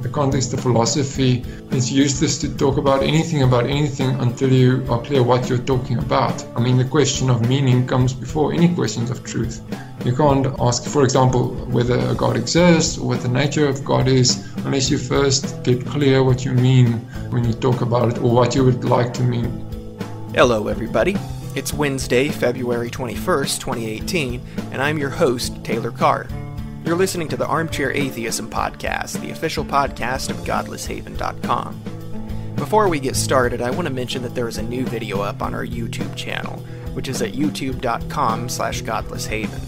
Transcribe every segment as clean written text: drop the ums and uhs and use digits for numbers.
the context of philosophy, it's useless to talk about anything until you are clear what you're talking about. I mean, the question of meaning comes before any questions of truth. You can't ask, for example, whether a God exists or what the nature of God is, unless you first get clear what you mean when you talk about it, or what you would like to mean. Hello, everybody. It's Wednesday, February 21st, 2018, and I'm your host, Taylor Carr. You're listening to the Armchair Atheism podcast, the official podcast of godlesshaven.com. Before we get started, I want to mention that there is a new video up on our YouTube channel, which is at youtube.com/godlesshaven.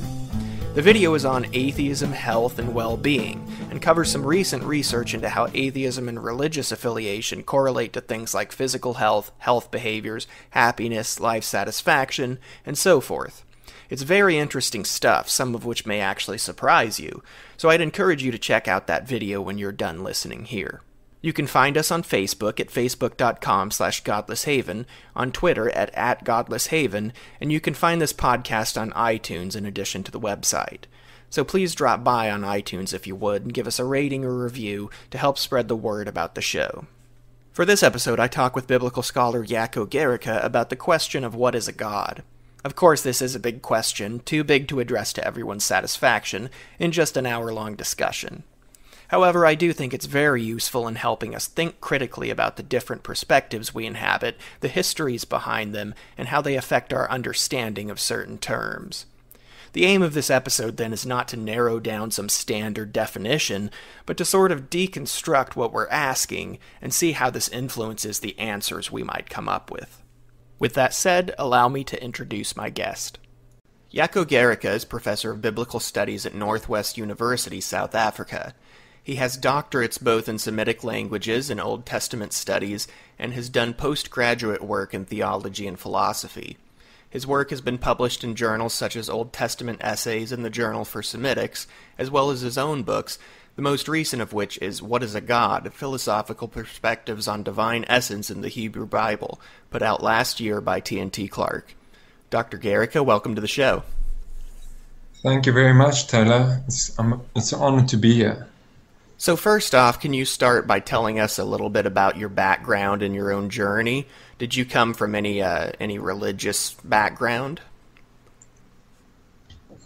The video is on atheism, health, and well-being, and covers some recent research into how atheism and religious affiliation correlate to things like physical health, health behaviors, happiness, life satisfaction, and so forth. It's very interesting stuff, some of which may actually surprise you, so I'd encourage you to check out that video when you're done listening here. You can find us on Facebook at facebook.com/godlesshaven, on Twitter at godlesshaven, and you can find this podcast on iTunes in addition to the website. So please drop by on iTunes if you would, and give us a rating or review to help spread the word about the show. For this episode, I talk with biblical scholar Jaco Gericke about the question of what is a god. Of course, this is a big question, too big to address to everyone's satisfaction in just an hour-long discussion. However, I do think it's very useful in helping us think critically about the different perspectives we inhabit, the histories behind them, and how they affect our understanding of certain terms. The aim of this episode, then, is not to narrow down some standard definition, but to sort of deconstruct what we're asking and see how this influences the answers we might come up with. With that said, allow me to introduce my guest. Jaco Gericke is Professor of Biblical Studies at Northwest University, South Africa. He has doctorates both in Semitic languages and Old Testament studies, and has done postgraduate work in theology and philosophy. His work has been published in journals such as Old Testament Essays and the Journal for Semitics, as well as his own books, the most recent of which is What is a God? Philosophical Perspectives on Divine Essence in the Hebrew Bible, put out last year by T&T Clark. Dr. Gericke, welcome to the show. Thank you very much, Taylor. It's an honor to be here. So first off, can you start by telling us a little bit about your background and your own journey? Did you come from any religious background?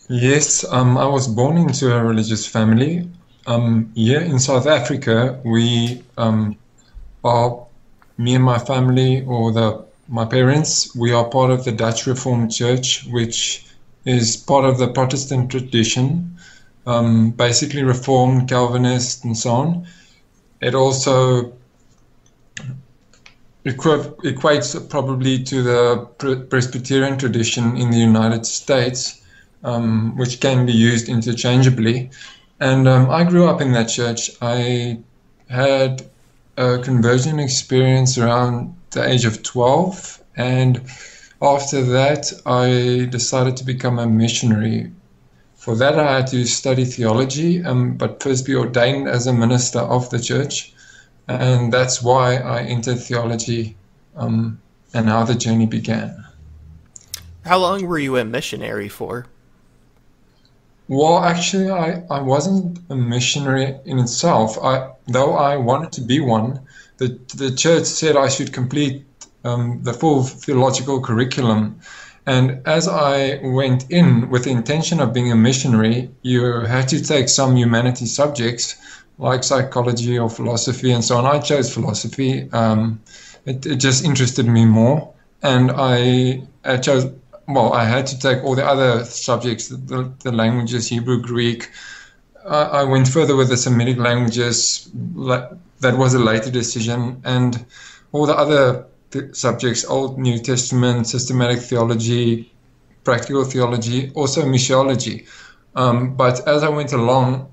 Yes, I was born into a religious family. Here in South Africa, me and my family, my parents, we are part of the Dutch Reformed Church, which is part of the Protestant tradition, basically Reformed, Calvinist, and so on. It also equates probably to the Presbyterian tradition in the United States, which can be used interchangeably. And I grew up in that church. I had a conversion experience around the age of 12, and after that I decided to become a missionary. For that I had to study theology, but first be ordained as a minister of the church, and that's why I entered theology and how the journey began. How long were you a missionary for? Well, actually, I wasn't a missionary in itself. Though I wanted to be one, the church said I should complete the full theological curriculum. And as I went in with the intention of being a missionary, you had to take some humanities subjects like psychology or philosophy and so on. I chose philosophy. It just interested me more. And I chose... Well, I had to take all the other subjects, the languages, Hebrew, Greek. I went further with the Semitic languages. That was a later decision. And all the other subjects, Old, New Testament, systematic theology, practical theology, also missiology. But as I went along,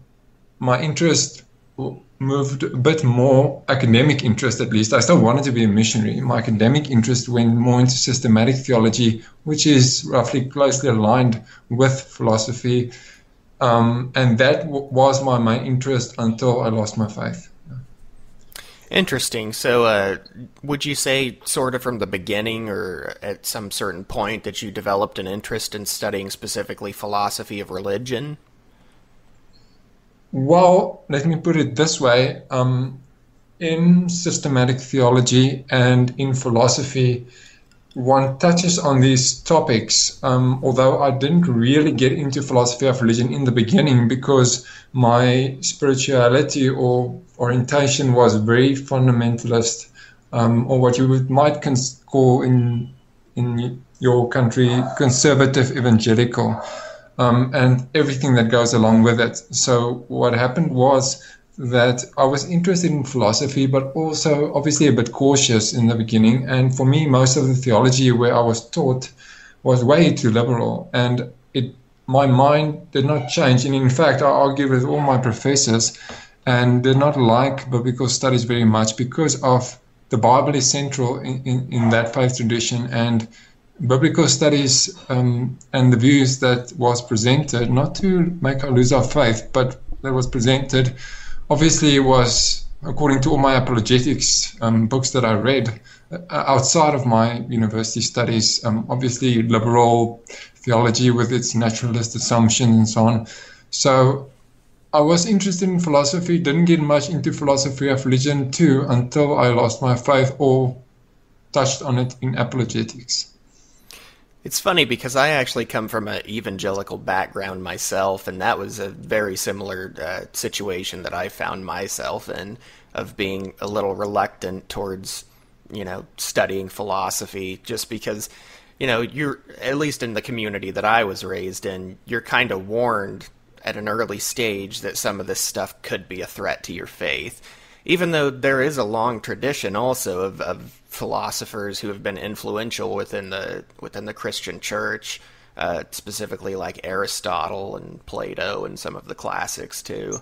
my interest moved a bit more, academic interest at least. I still wanted to be a missionary. My academic interest went more into systematic theology, which is roughly closely aligned with philosophy. And that was my main interest until I lost my faith. Interesting. So would you say sort of from the beginning or at some certain point that you developed an interest in studying specifically philosophy of religion? Well, let me put it this way. In systematic theology and in philosophy, one touches on these topics, although I didn't really get into philosophy of religion in the beginning because my spirituality or orientation was very fundamentalist, or what you might call in your country conservative evangelical, and everything that goes along with it. So what happened was that I was interested in philosophy, but also obviously a bit cautious in the beginning. And for me, most of the theology where I was taught was way too liberal, and my mind did not change. And in fact, I argued with all my professors and did not like biblical studies very much because of the Bible is central in that faith tradition, and biblical studies and the views that was presented, not to make us lose our faith, but that was presented, obviously it was, according to all my apologetics books that I read outside of my university studies, obviously liberal theology with its naturalist assumptions and so on. So I was interested in philosophy, didn't get much into philosophy of religion too until I lost my faith or touched on it in apologetics. It's funny because I actually come from an evangelical background myself, and that was a very similar situation that I found myself in, of being a little reluctant towards, studying philosophy, just because, you're, at least in the community that I was raised in, you're kind of warned at an early stage that some of this stuff could be a threat to your faith. Even though there is a long tradition also of philosophers who have been influential within the Christian church, specifically like Aristotle and Plato and some of the classics too.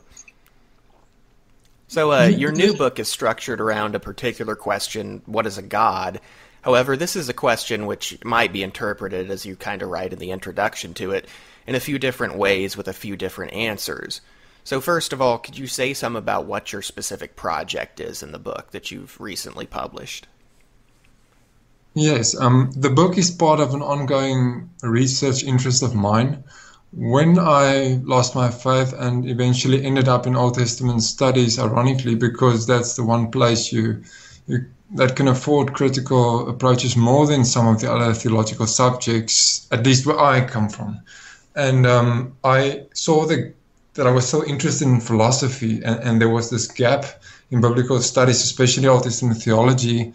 So your new book is structured around a particular question: what is a god? However, this is a question which might be interpreted, as you kind of write in the introduction to it, in a few different ways with a few different answers. So first of all, could you say some about what your specific project is in the book that you've recently published? Yes, the book is part of an ongoing research interest of mine. When I lost my faith and eventually ended up in Old Testament studies, ironically, because that's the one place you that can afford critical approaches more than some of the other theological subjects, at least where I come from. And I saw that I was so interested in philosophy, and there was this gap in biblical studies, especially Old Testament theology,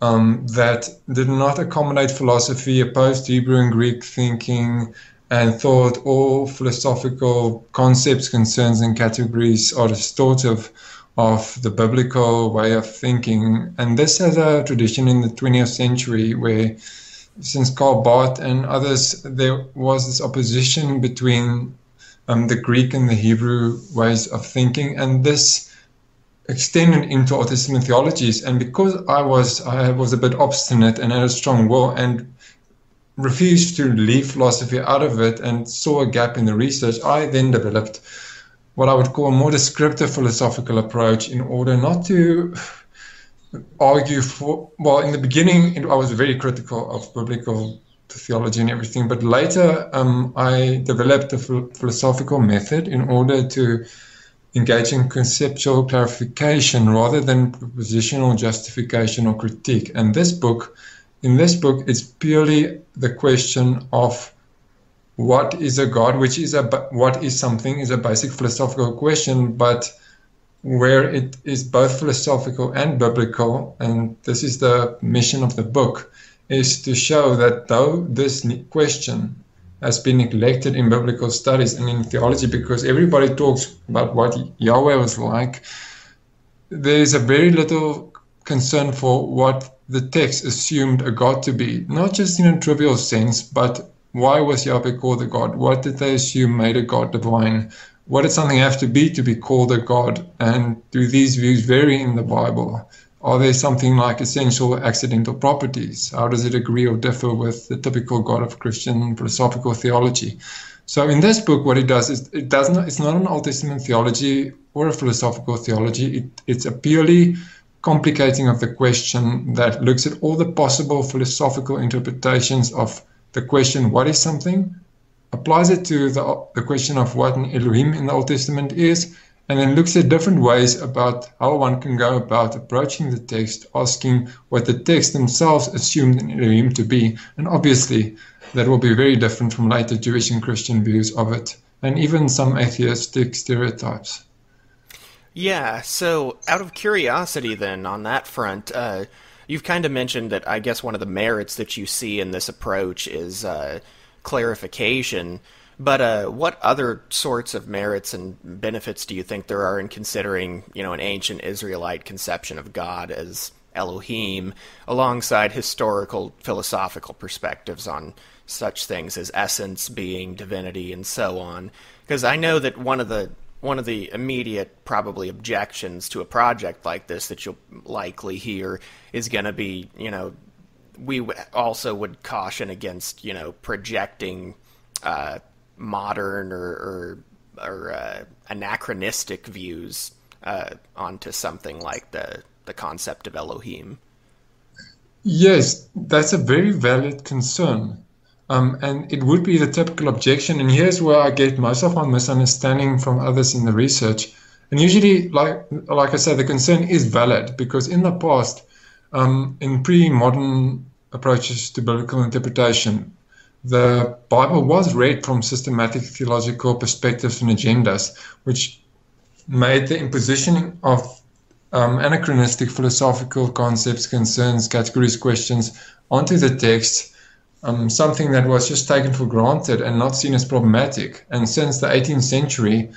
that did not accommodate philosophy, opposed Hebrew and Greek thinking, and thought all philosophical concepts, concerns, and categories are distortive of the biblical way of thinking. And this has a tradition in the 20th century where, since Karl Barth and others, there was this opposition between the Greek and the Hebrew ways of thinking, and this extended into Old Testament theologies. And because I was a bit obstinate and had a strong will and refused to leave philosophy out of it and saw a gap in the research, I then developed what I would call a more descriptive philosophical approach in order not to argue for, well, in the beginning I was very critical of biblical theology and everything, but later I developed a philosophical method in order to engage in conceptual clarification rather than propositional justification or critique. And in this book, it's purely the question of what is a God, which is what is something, is a basic philosophical question, but where it is both philosophical and biblical, and this is the mission of the book, is to show that though this question has been neglected in biblical studies and in theology, because everybody talks about what Yahweh was like, there is a very little concern for what the text assumed a God to be, not just in a trivial sense, but why was Yahweh called a God? What did they assume made a God divine? What did something have to be called a God? And do these views vary in the Bible? Are there something like essential accidental properties? How does it agree or differ with the typical God of Christian philosophical theology? So in this book, what it does is it's not an Old Testament theology or a philosophical theology. It's a purely complicating of the question that looks at all the possible philosophical interpretations of the question, what is something? applies it to the question of what an Elohim in the Old Testament is, and then looks at different ways about how one can go about approaching the text, asking what the text themselves assumed an Elohim to be. And obviously, that will be very different from later Jewish and Christian views of it, and even some atheistic stereotypes. Yeah, so out of curiosity then, on that front, you've kind of mentioned that I guess one of the merits that you see in this approach is clarification. But what other sorts of merits and benefits do you think there are in considering, an ancient Israelite conception of God as Elohim, alongside historical philosophical perspectives on such things as essence, being, divinity, and so on? Because I know that one of the immediate probably objections to a project like this that you'll likely hear is going to be, we also would caution against, projecting modern or anachronistic views onto something like the concept of Elohim. Yes, that's a very valid concern. And it would be the typical objection. And here's where I get most of my misunderstanding from others in the research. And usually, like I said, the concern is valid because in the past, in pre-modern approaches to biblical interpretation, the Bible was read from systematic theological perspectives and agendas, which made the imposition of anachronistic philosophical concepts, concerns, categories, questions onto the text something that was just taken for granted and not seen as problematic. And since the 18th century,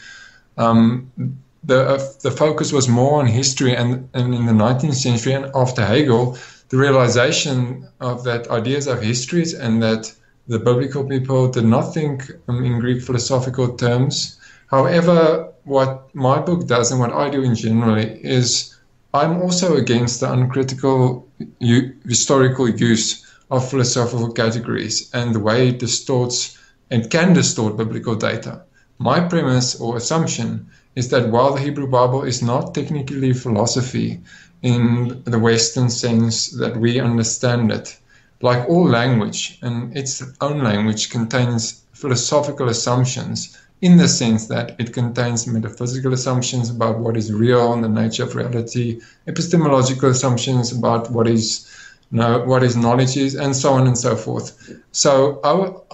the focus was more on history, and in the 19th century and after Hegel, the realization of that ideas of histories and that the biblical people did not think in Greek philosophical terms. However, what my book does and what I do in general is I'm also against the uncritical historical use of philosophical categories and the way it distorts and can distort biblical data. My premise or assumption is that while the Hebrew Bible is not technically philosophy in the Western sense that we understand it, like all language, and its own language contains philosophical assumptions in the sense that it contains metaphysical assumptions about what is real and the nature of reality, epistemological assumptions about what knowledge is, and so on and so forth. So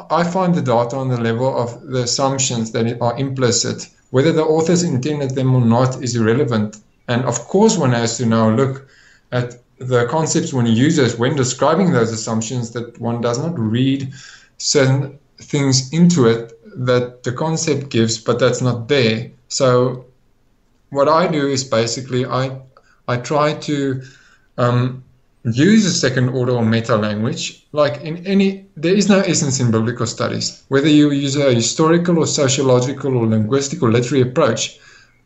I find the data on the level of the assumptions that are implicit. Whether the authors intended them or not is irrelevant. And of course, one has to now look at the concepts one uses when describing those assumptions, that one does not read certain things into it that the concept gives, but that's not there. So what I do is basically I try to use a second order or meta language. Like there is no essence in biblical studies. Whether you use a historical or sociological or linguistic or literary approach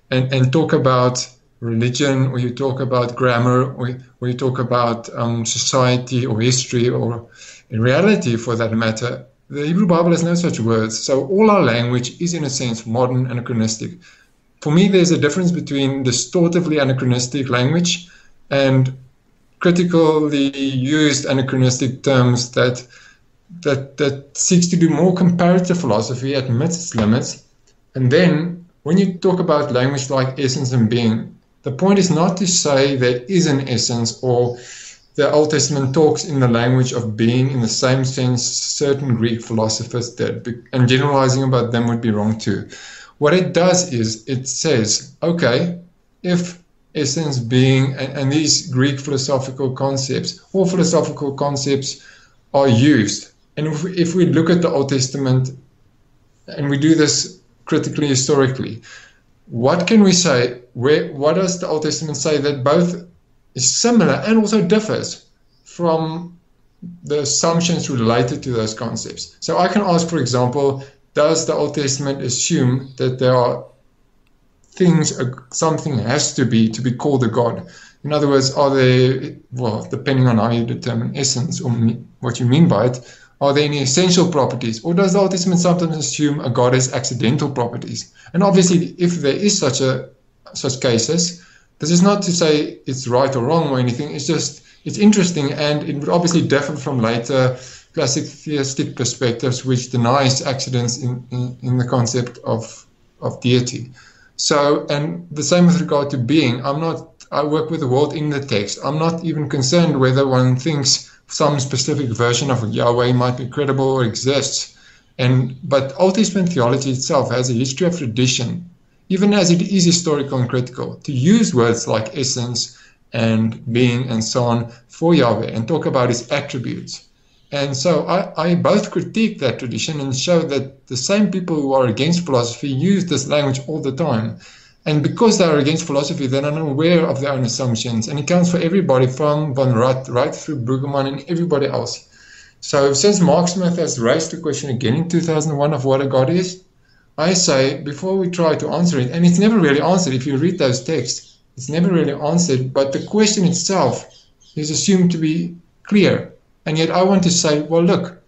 and talk about religion, or you talk about grammar, or you talk about society or history, or in reality for that matter, the Hebrew Bible has no such words. So all our language is in a sense modern, anachronistic. For me, there's a difference between distortively anachronistic language and critically used anachronistic terms that seeks to do more comparative philosophy, admits its limits. And then when you talk about language like essence and being, the point is not to say there is an essence, or the Old Testament talks in the language of being in the same sense certain Greek philosophers did, and generalizing about them would be wrong too. What it does is it says, okay, if essence, being, and these Greek philosophical concepts, all philosophical concepts are used. And if we look at the Old Testament, and we do this critically historically, what can we say? What does the Old Testament say that both is similar and also differs from the assumptions related to those concepts? So I can ask, for example, does the Old Testament assume that there are things, something has to be called a God? In other words, are there, well, depending on how you determine essence or what you mean by it, are there any essential properties? Or does the Old Testament sometimes assume a God has accidental properties? And obviously, if there is such cases, this is not to say it's right or wrong or anything. It's just, it's interesting, and it would obviously differ from later classic theistic perspectives, which denies accidents in the concept of deity. So, and the same with regard to being. I work with the world in the text. I'm not even concerned whether one thinks some specific version of Yahweh might be credible or exists. But Old Testament theology itself has a history of tradition, even as it is historical and critical, to use words like essence and being and so on for Yahweh and talk about his attributes. And so I both critique that tradition and show that the same people who are against philosophy use this language all the time. And because they are against philosophy, they're unaware of their own assumptions. And it counts for everybody from Von Rath right through Brueggemann and everybody else. So since Mark Smith has raised the question again in 2001 of what a God is, I say before we try to answer it, and it's never really answered if you read those texts, it's never really answered, but the question itself is assumed to be clear. And yet I want to say, well, look,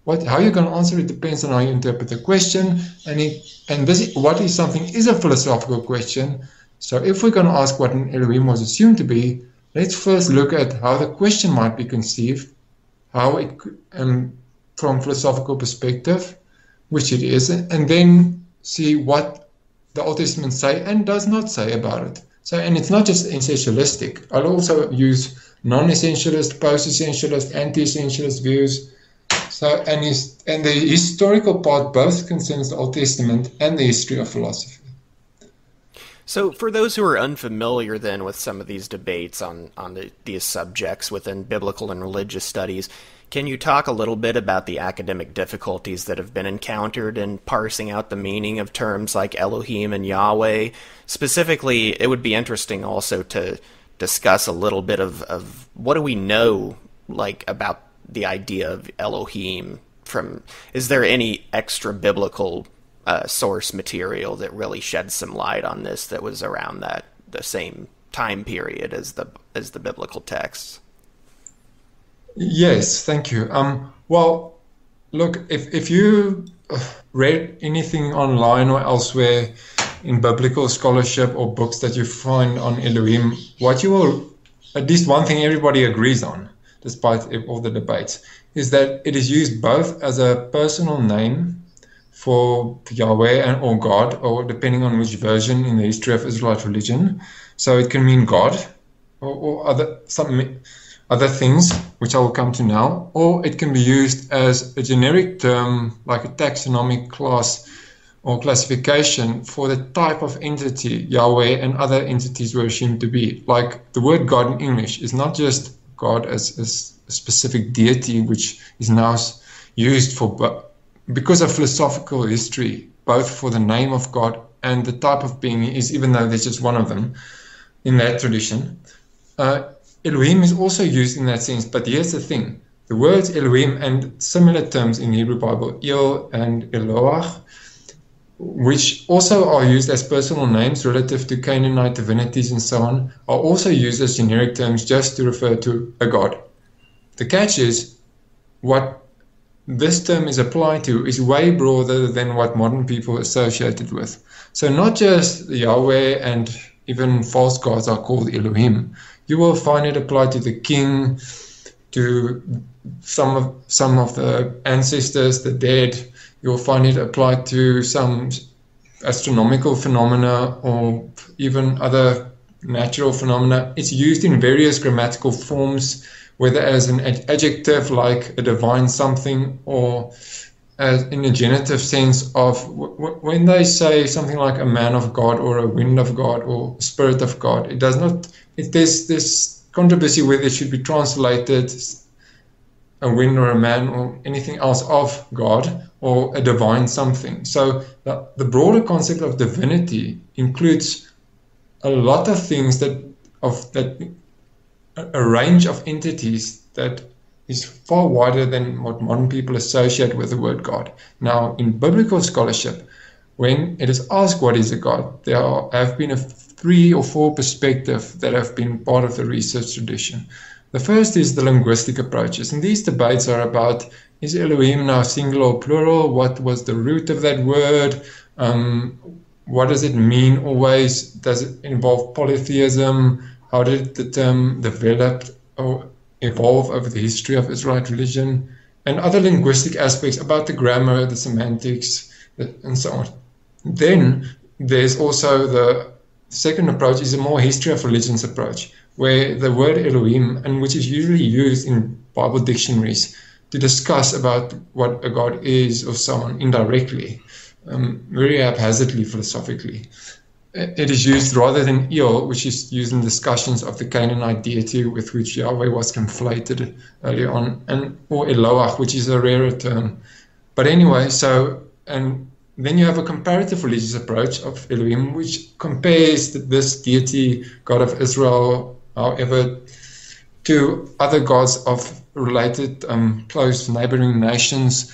how you're going to answer it depends on how you interpret the question. What is something is a philosophical question. So if we're going to ask what an Elohim was assumed to be, let's first look at how the question might be conceived, how it, from philosophical perspective, which it is, and then see what the Old Testament say and does not say about it. So, and it's not just essentialistic. I'll also use non-essentialist, post-essentialist, anti-essentialist views. So, and the historical part both concerns the Old Testament and the history of philosophy. So, for those who are unfamiliar then with some of these debates on these subjects within biblical and religious studies, can you talk a little bit about the academic difficulties that have been encountered in parsing out the meaning of terms like Elohim and Yahweh? Specifically, it would be interesting also to discuss a little bit of what do we know about the idea of Elohim is there any extra biblical source material that really sheds some light on this that was around the same time period as the biblical texts? Yes, thank you. Well, look, if you read anything online or elsewhere in biblical scholarship or books that you find on Elohim, what you will, at least one thing everybody agrees on, despite all the debates, is that it is used both as a personal name for Yahweh or God, or depending on which version in the history of Israelite religion. So it can mean God or other things, which I will come to now, or it can be used as a generic term, like a taxonomic class or classification for the type of entity Yahweh and other entities were assumed to be. Like the word God in English is not just God as a specific deity, which is now used because of philosophical history, both for the name of God and the type of being he is, even though there's just one of them in that tradition. Elohim is also used in that sense, but here's the thing. The words Elohim and similar terms in the Hebrew Bible, El and Eloah, which also are used as personal names relative to Canaanite divinities and so on, are also used as generic terms just to refer to a god. The catch is, what this term is applied to is way broader than what modern people associate it with. So not just Yahweh and even false gods are called Elohim. You will find it applied to the king, to some of the ancestors, the dead. You'll find it applied to some astronomical phenomena or even other natural phenomena. It's used in various grammatical forms, whether as an adjective like a divine something, or as in a genitive sense of when they say something like a man of God or a wind of God or spirit of God. It does not. There's this controversy whether it should be translated a wind or a man or anything else of God or a divine something. So the broader concept of divinity includes a lot of things a range of entities that is far wider than what modern people associate with the word God. Now, in biblical scholarship, when it is asked what is a God, there have been 3 or 4 perspectives that have been part of the research tradition. The first is the linguistic approaches, and these debates are about, is Elohim now singular or plural? What was the root of that word? What does it mean always? Does it involve polytheism? How did the term develop or evolve over the history of Israelite religion? and other linguistic aspects about the grammar, the semantics, and so on. Then there's also the second approach is a more history of religions approach, where the word Elohim, and which is usually used in Bible dictionaries to discuss about what a God is or so on indirectly, very haphazardly philosophically. It is used rather than El, which is used in discussions of the Canaanite deity with which Yahweh was conflated earlier on, or Eloach, which is a rarer term. But anyway, and then you have a comparative religious approach of Elohim, which compares this deity, God of Israel, however, to other gods of related close neighboring nations,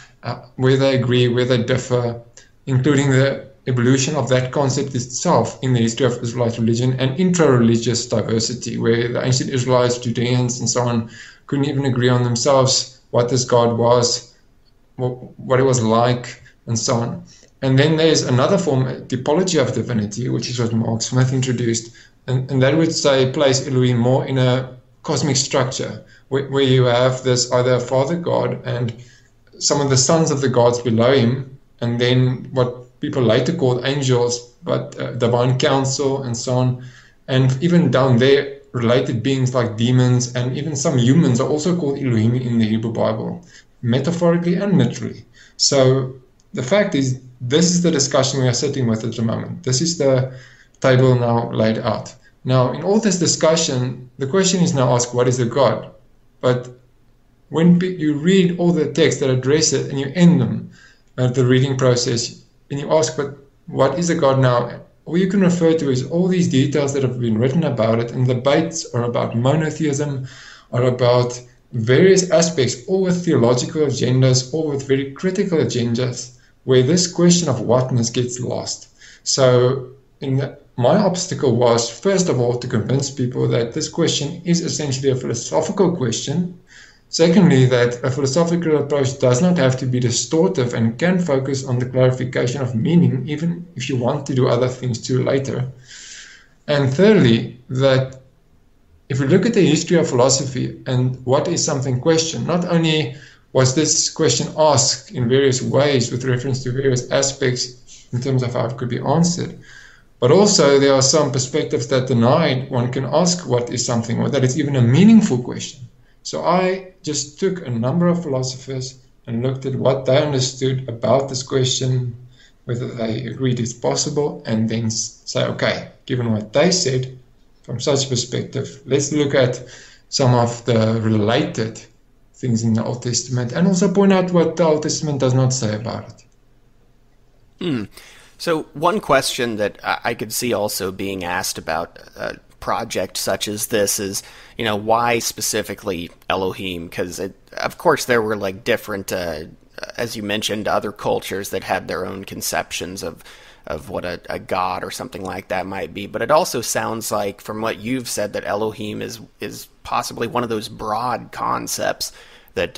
where they agree, where they differ, including the evolution of that concept itself in the history of Israelite religion, and intra-religious diversity, where the ancient Israelites, Judeans, and so on couldn't even agree on themselves what this God was, what it was like, and so on. And then there's another form, typology of divinity, which is what Mark Smith introduced, and that would say place Elohim more in a cosmic structure, where you have this either Father God and some of the sons of the gods below him, and then what people later called angels, but divine council and so on. And even down there, related beings like demons and even some humans are also called Elohim in the Hebrew Bible, metaphorically and literally. So the fact is, this is the discussion we are sitting with at the moment. This is the table now laid out. Now, in all this discussion, the question is now asked, what is a God? But when you read all the texts that address it and you end them at the reading process, and you ask, but what is a God now? All you can refer to is all these details that have been written about it, and debates are about monotheism, are about various aspects, all with theological agendas, all with very critical agendas, where this question of whatness gets lost. So my obstacle was, first of all, to convince people that this question is essentially a philosophical question. Secondly, that a philosophical approach does not have to be distortive and can focus on the clarification of meaning, even if you want to do other things too later. And thirdly, that if we look at the history of philosophy and what is something questioned, not only was this question asked in various ways with reference to various aspects in terms of how it could be answered, but also there are some perspectives that denied one can ask what is something, or that it's even a meaningful question. So I just took a number of philosophers and looked at what they understood about this question, whether they agreed it's possible, and then say, okay, given what they said, from such a perspective, let's look at some of the related things in the Old Testament, and also point out what the Old Testament does not say about it. So one question that I could see also being asked about project such as this is, why specifically Elohim? Because of course there were like different, as you mentioned, other cultures that had their own conceptions of what a god or something like that might be. But it also sounds like, from what you've said, that Elohim is possibly one of those broad concepts that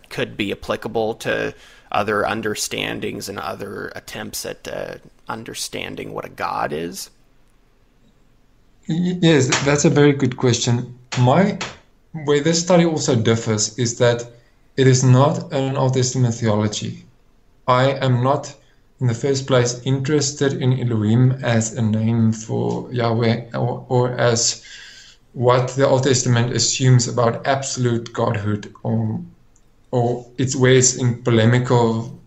could be applicable to other understandings and other attempts at understanding what a god is. Yes, that's a very good question. Where this study also differs is that it is not an Old Testament theology. I am not, in the first place, interested in Elohim as a name for Yahweh, or as what the Old Testament assumes about absolute godhood, or it's where it's in polemical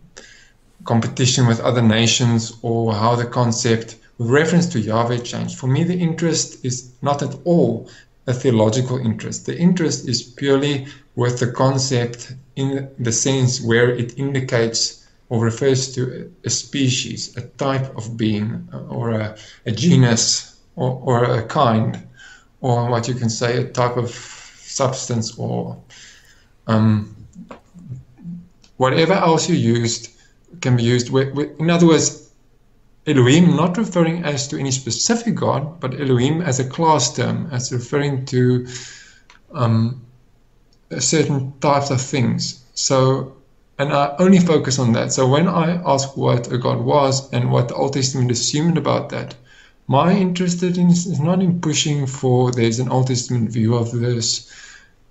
competition with other nations, or how the concept with reference to Yahweh changed. For me, the interest is not at all a theological interest. The interest is purely with the concept in the sense where it indicates or refers to a species, a type of being, or a genus, or a kind, or what you can say, a type of substance, or whatever else you used can be used. In other words, Elohim not referring as to any specific God, but Elohim as a class term, as referring to certain types of things. So, and I only focus on that. So when I ask what a God was and what the Old Testament assumed about that, my interest is not in pushing for there's an Old Testament view of this,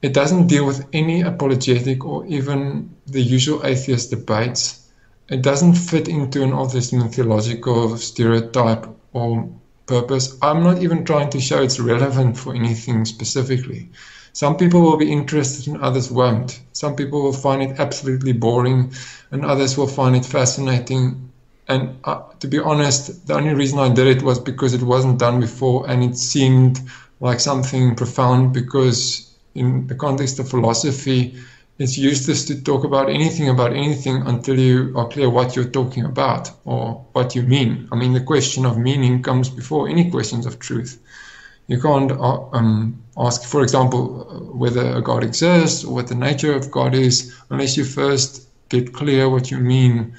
It doesn't deal with any apologetic or even the usual atheist debates. It doesn't fit into an Old Testament theological stereotype or purpose. I'm not even trying to show it's relevant for anything specifically. Some people will be interested and others won't. Some people will find it absolutely boring and others will find it fascinating. And to be honest, the only reason I did it was because it wasn't done before and it seemed like something profound, because in the context of philosophy, it's useless to talk about anything until you are clear what you're talking about or what you mean. I mean, the question of meaning comes before any questions of truth. You can't ask, for example, whether a God exists or what the nature of God is, unless you first get clear what you mean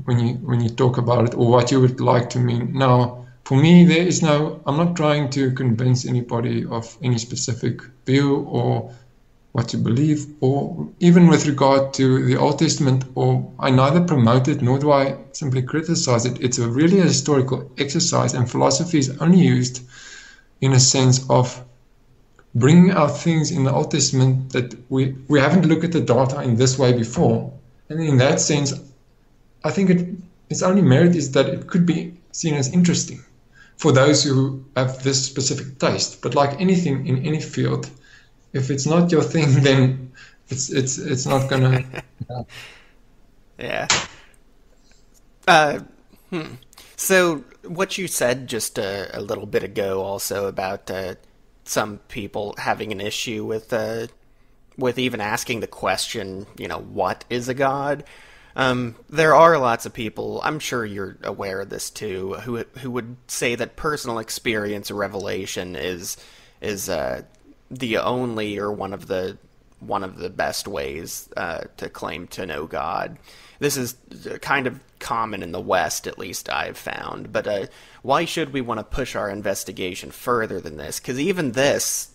when you talk about it, or what you would like to mean. Now, for me, I'm not trying to convince anybody of any specific view or what to believe, or even with regard to the Old Testament, or I neither promote it nor do I simply criticize it. It's really a historical exercise, and philosophy is only used in a sense of bringing out things in the Old Testament that we haven't looked at the data in this way before. And in that sense, I think its only merit is that it could be seen as interesting for those who have this specific taste. But like anything in any field, if it's not your thing, then it's not gonna. Yeah. So what you said just a little bit ago, also about some people having an issue with even asking the question, what is a god? There are lots of people, I'm sure you're aware of this too, who would say that personal experience or revelation is the only or one of the best ways to claim to know God. This is kind of common in the West, at least I've found. But why should we want to push our investigation further than this? Because even this,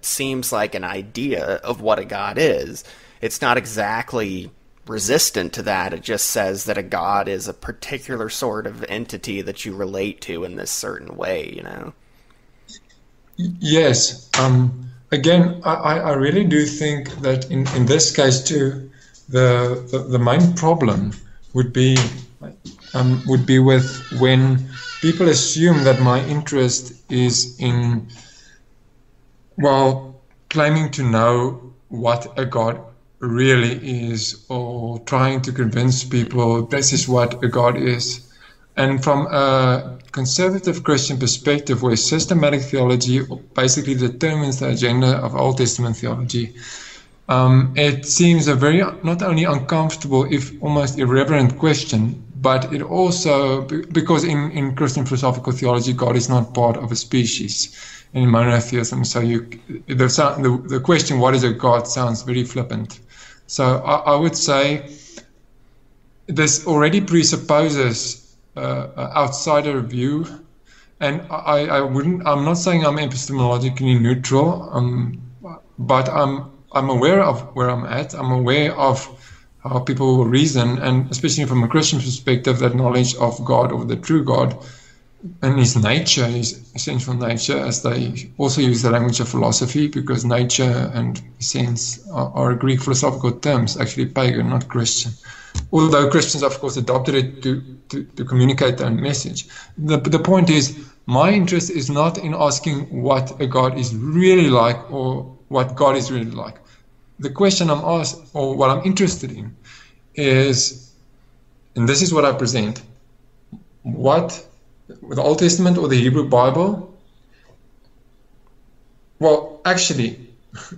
seems like an idea of what a god is. It's not exactly resistant to that. It just says that a god is a particular sort of entity that you relate to in this certain way, Yes. Again, I really do think that in this case too, the main problem would be with when people assume that my interest is in, claiming to know what a god really is, or trying to convince people this is what a god is. And from a conservative Christian perspective, where systematic theology basically determines the agenda of Old Testament theology, it seems a very not only uncomfortable, if almost irreverent question, but it also, because in Christian philosophical theology, God is not part of a species in monotheism. So the question, what is a God, sounds very flippant. So I would say this already presupposes outsider view, and I'm not saying I'm epistemologically neutral, but I'm aware of where I'm at. I'm aware of how people will reason, and especially from a Christian perspective, that knowledge of God, or the true God, and his nature, his essential nature, as they also use the language of philosophy, because nature and essence are Greek philosophical terms, actually pagan, not Christian. Although Christians, of course, adopted it to communicate their message. The point is, my interest is not in asking what a God is really like, or what God is really like. The question I'm asked, or what I'm interested in, is, and this is what I present, what, with the Old Testament or the Hebrew Bible? Well, actually,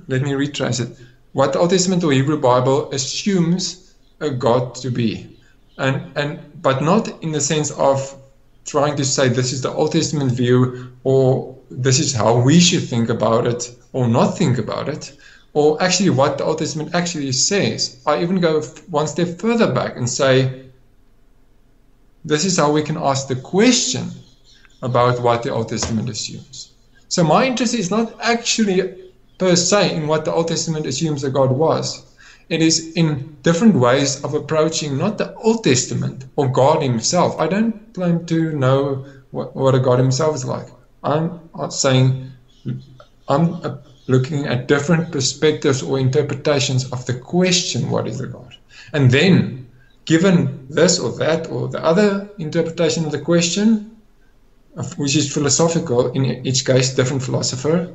let me retrace it. What the Old Testament or Hebrew Bible assumes a God to be, but not in the sense of trying to say this is the Old Testament view, or this is how we should think about it or not think about it, or actually what the Old Testament actually says. I even go one step further back and say, this is how we can ask the question about what the Old Testament assumes. So my interest is not actually per se in what the Old Testament assumes a God was. It is in different ways of approaching not the Old Testament or God himself. I don't claim to know what a God himself is like. I'm saying I'm looking at different perspectives or interpretations of the question, what is a God? And then, given this or that or the other interpretation of the question, which is philosophical, in each case, different philosopher,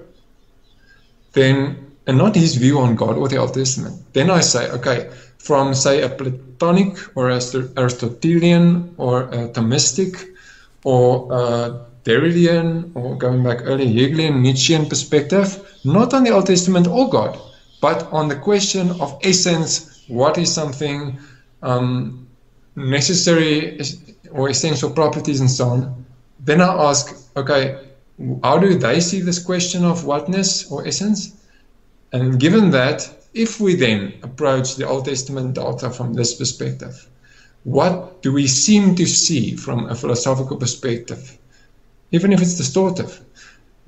then, and not his view on God or the Old Testament, then I say, okay, from, say, a Platonic or Aristotelian or a Thomistic or a Derridian, or going back earlier, Hegelian, Nietzschean perspective, not on the Old Testament or God, but on the question of essence, what is something necessary or essential properties and so on, then I ask, okay, how do they see this question of whatness or essence? And given that, if we then approach the Old Testament data from this perspective, what do we seem to see from a philosophical perspective, even if it's distortive,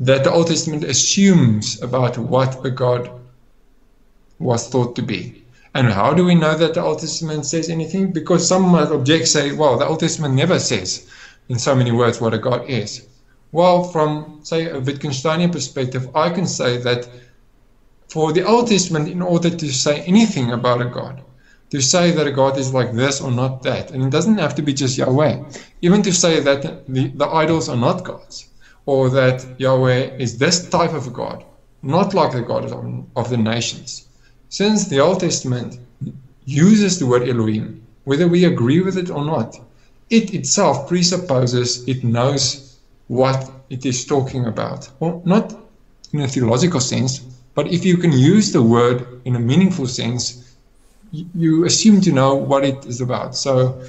that the Old Testament assumes about what a God was thought to be? And how do we know that the Old Testament says anything? Because some might object, say, well, the Old Testament never says in so many words what a God is. Well, from, say, a Wittgensteinian perspective, I can say that for the Old Testament, in order to say anything about a God, to say that a God is like this or not that, and it doesn't have to be just Yahweh, even to say that the idols are not gods, or that Yahweh is this type of God, not like the God of the nations. Since the Old Testament uses the word Elohim, whether we agree with it or not, it itself presupposes it knows what it is talking about. Well, not in a theological sense, but if you can use the word in a meaningful sense, you assume to know what it is about. So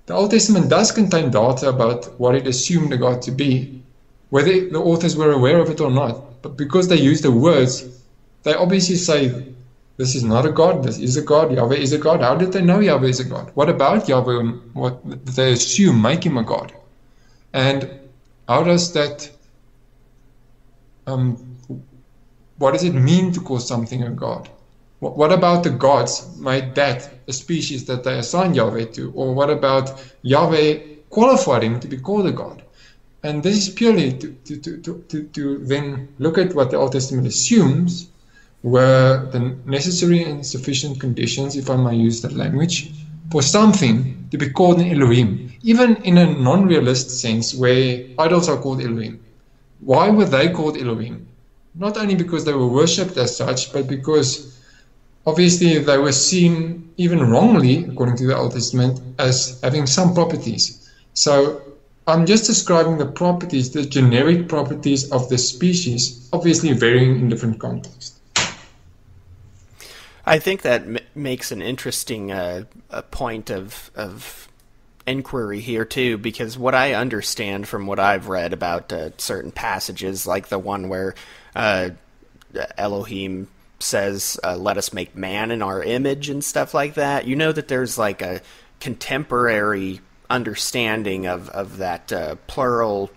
the Old Testament does contain data about what it assumed a God to be, whether the authors were aware of it or not. But because they use the words, they obviously say, this is not a God, this is a God, Yahweh is a God. How did they know Yahweh is a God? What about Yahweh, what did they assume make him a God? And how does that, what does it mean to call something a God? What about the gods made that a species that they assign Yahweh to? Or what about Yahweh qualified him to be called a God? And this is purely to then look at what the Old Testament assumes were the necessary and sufficient conditions, if I may use that language, for something to be called an Elohim, even in a non-realist sense where idols are called Elohim. Why were they called Elohim? Not only because they were worshipped as such, but because obviously they were seen, even wrongly, according to the Old Testament, as having some properties. So I'm just describing the properties, the generic properties of the species, obviously varying in different contexts. I think that makes an interesting point of inquiry here too, because what I understand from what I've read about certain passages, like the one where Elohim says, let us make man in our image and stuff like that, you know that there's like a contemporary understanding of that plural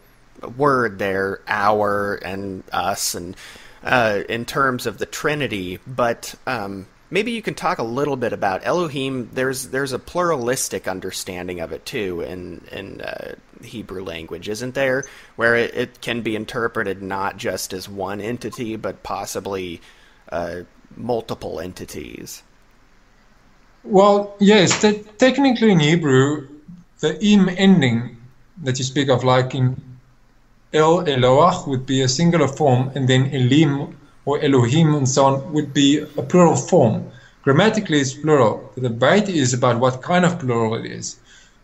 word there, our and us, and in terms of the Trinity, but maybe you can talk a little bit about Elohim. There's a pluralistic understanding of it too in Hebrew language, isn't there? Where it can be interpreted not just as one entity, but possibly multiple entities. Well, yes, technically in Hebrew, the im ending that you speak of, like in El Eloach, would be a singular form, and then Elim or Elohim and so on would be a plural form. Grammatically, it's plural. The debate is about what kind of plural it is.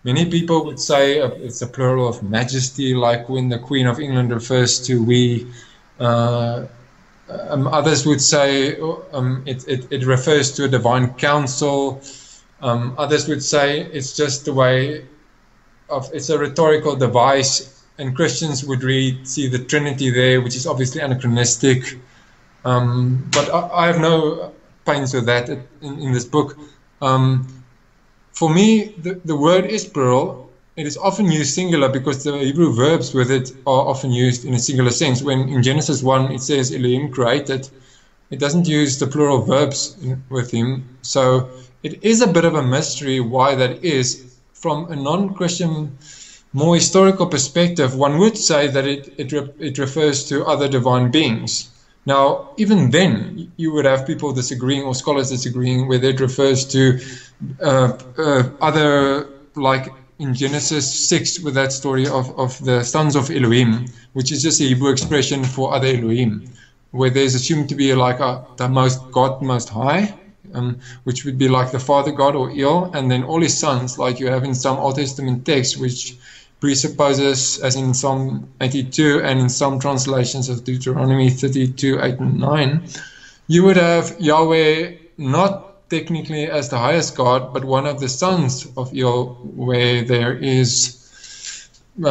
Many people would say it's a plural of majesty, like when the Queen of England refers to we. Others would say it refers to a divine council. Others would say it's just the way of, it's a rhetorical device, and Christians would see the Trinity there, which is obviously anachronistic. But I have no pains with that in this book. For me, the word is plural. It is often used singular because the Hebrew verbs with it are often used in a singular sense. When in Genesis 1 it says Elohim created, it doesn't use the plural verbs with him. So it is a bit of a mystery why that is. From a non-Christian, more historical perspective, one would say that it refers to other divine beings. Now, even then, you would have people disagreeing or scholars disagreeing whether it refers to other, like in Genesis 6 with that story of the Sons of Elohim, which is just a Hebrew expression for other Elohim, where there's assumed to be like the God most high, which would be like the Father God or El, and then all his sons, like you have in some Old Testament texts, which presupposes, as in Psalm 82 and in some translations of Deuteronomy 32, 8 and 9, you would have Yahweh not technically as the highest God, but one of the sons of El, where there is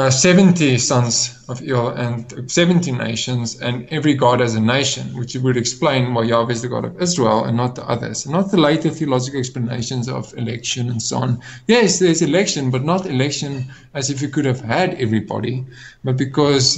70 sons of El and 70 nations, and every God has a nation, which would explain why Yahweh is the God of Israel and not the others, not the later theological explanations of election and so on. Yes, there's election, but not election as if you could have had everybody, but because